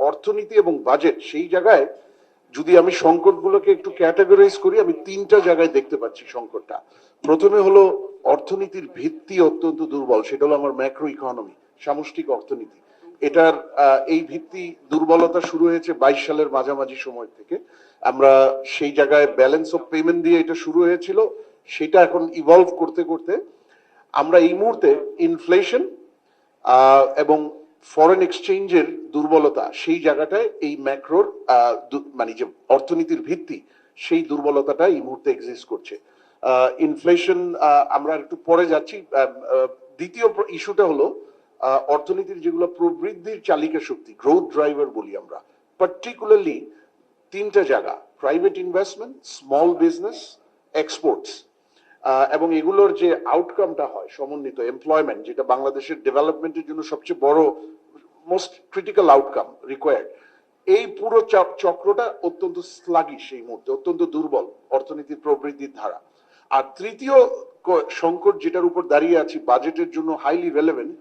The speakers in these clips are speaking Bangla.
অর্থনীতি এবং বাজেট, সেই জায়গায় যদি আমি সংকটগুলোকে একটু ক্যাটাগরাইজ করি, আমি তিনটা জায়গায় দেখতে পাচ্ছি সংকটটা। প্রথমে হলো অর্থনীতির ভিত্তি অত্যন্ত দুর্বল, সেটা হলো আমার ম্যাক্রো ইকোনমি, সামষ্টিক অর্থনীতি। এটার এই ভিত্তি দুর্বলতা শুরু হয়েছে 22 সালের মাঝামাঝি সময় থেকে। আমরা সেই জায়গায় ব্যালেন্স অফ পেমেন্ট দিয়ে এটা শুরু হয়েছিল, সেটা এখন ইভলভ করতে করতে আমরা এই মুহূর্তে ইনফ্লেশন এবং ফরেন এক্সচেঞ্জের দুর্বলতা, সেই জায়গাটায় এই ম্যাক্রোর মানে যে অর্থনীতির ভিত্তি, সেই দুর্বলতাটা এই মুহূর্তে এক্সিস্ট করছে। ইনফ্লেশন আমরা একটু পরে যাচ্ছি। দ্বিতীয় ইস্যুটা হলো অর্থনীতির যেগুলো প্রবৃদ্ধির চালিকা শক্তি, গ্রোথ ড্রাইভার বলি আমরা, পার্টিকুলারলি তিনটা জায়গা: private investment, small business, exports. এবং এগুলোর যে আউটকামটা হয় সমন্বিত এমপ্লয়মেন্ট, যেটা বাংলাদেশের ডেভেলপমেন্টের জন্য সবচেয়ে বড় মোস্ট ক্রিটিক্যাল আউটকাম রিকোয়ার্ড, এই পুরো চক্রটা অত্যন্ত স্লাগিশ এই মুহূর্তে, অত্যন্ত দুর্বল অর্থনীতির প্রবৃদ্ধির ধারা। আর তৃতীয় সংকট যেটার উপর দাঁড়িয়ে আছি, বাজেটের জন্য হাইলি রেলেভেন্ট,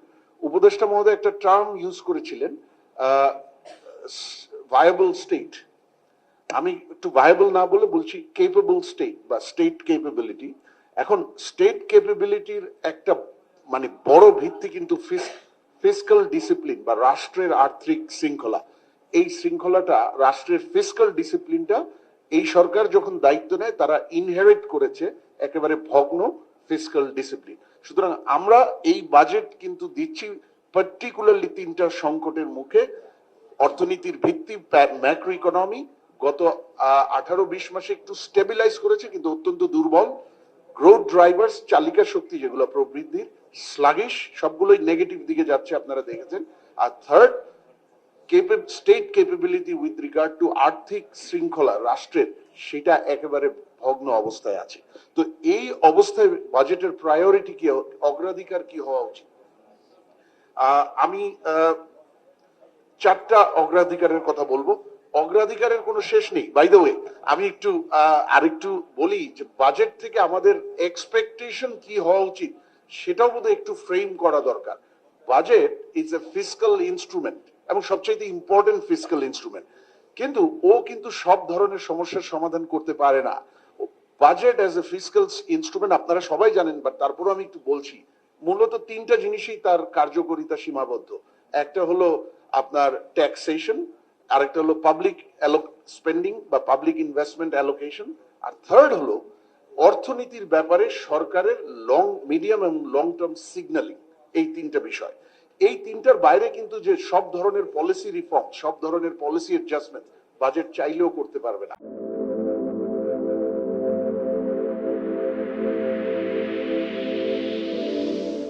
উপদেষ্টা মহোদয় একটা টার্ম ইউজ করেছিলেন, ভায়াবল স্টেট। আমি একটু ভায়াবল না বলে বলছি কেপেবল স্টেট বা স্টেট কেপেবিলিটি। এখন স্টেট কেপেবিলিটির একটা মানে বড় ভিত্তি কিন্তু ফিসক্যাল ডিসিপ্লিন বা রাষ্ট্রের আর্থিক শৃঙ্খলা। এই শৃঙ্খলাটা, রাষ্ট্রের ফিসক্যাল ডিসিপ্লিনটা এই সরকার যখন দায়িত্ব নেয় তারা ইনহেরিট করেছে একেবারে ভগ্ন ফিসক্যাল ডিসিপ্লিন। সুতরাং আমরা এই বাজেট কিন্তু দিচ্ছি পার্টিকুলারলি তিনটা সংকটের মুখে। অর্থনীতির ভিত্তি ম্যাক্রো ইকোনমি গত 18-20 মাসে একটু স্টেবিলাইজ করেছে, কিন্তু অত্যন্ত দুর্বল। গ্রোথ ড্রাইভার্স, চালিকা শক্তি যেগুলো প্রবৃদ্ধির, স্লাগিশ, সবগুলোই নেগেটিভ দিকে যাচ্ছে, আপনারা দেখেছেন। আর third, state capability with regard to আর্থিক শৃঙ্খলা রাষ্ট্রের, সেটা একেবারে ভগ্ন অবস্থায় আছে। তো এই অবস্থায় বাজেটের প্রায়োরিটি কি, অগ্রাধিকার কি হওয়া উচিত? আমি চারটা অগ্রাধিকারের কথা বলবো। অগ্রাধিকারের কোনো শেষ নেই। বাই দ্য ওয়ে, আমি একটু আরেকটু বলি যে বাজেট থেকে আমাদের এক্সপেকটেশন কি হওয়া উচিত, সেটাও বোধহয় একটু ফ্রেম করা দরকার। Budget is a fiscal instrument এবং সবচেয়ে ইম্পর্টেন্ট ফিসক্যাল ইনস্ট্রুমেন্ট, কিন্তু ও কিন্তু সব ধরনের সমস্যার সমাধান করতে পারে না। Budget as a fiscal instrument আপনারা সবাই জানেন, বাট তারপরও আমি একটু বলছি, মূলত তিনটা জিনিসই তার কার্যকারিতা সীমাবদ্ধ। একটা হলো আপনার ট্যাক্সেশন, আরেকটা হলো পাবলিক স্পেন্ডিং বা পাবলিক ইনভেস্টমেন্ট অ্যালোকেশন, আর থার্ড হলো অর্থনীতির ব্যাপারে সরকারের মিডিয়াম এবং লং টার্ম সিগন্যালিং। এই তিনটা বিষয়, এই তিনটার বাইরে কিন্তু যে সব ধরনের পলিসি রিফর্ম, সব ধরনের পলিসি অ্যাডজাস্টমেন্ট বাজেট চাইলেও করতে পারবে না।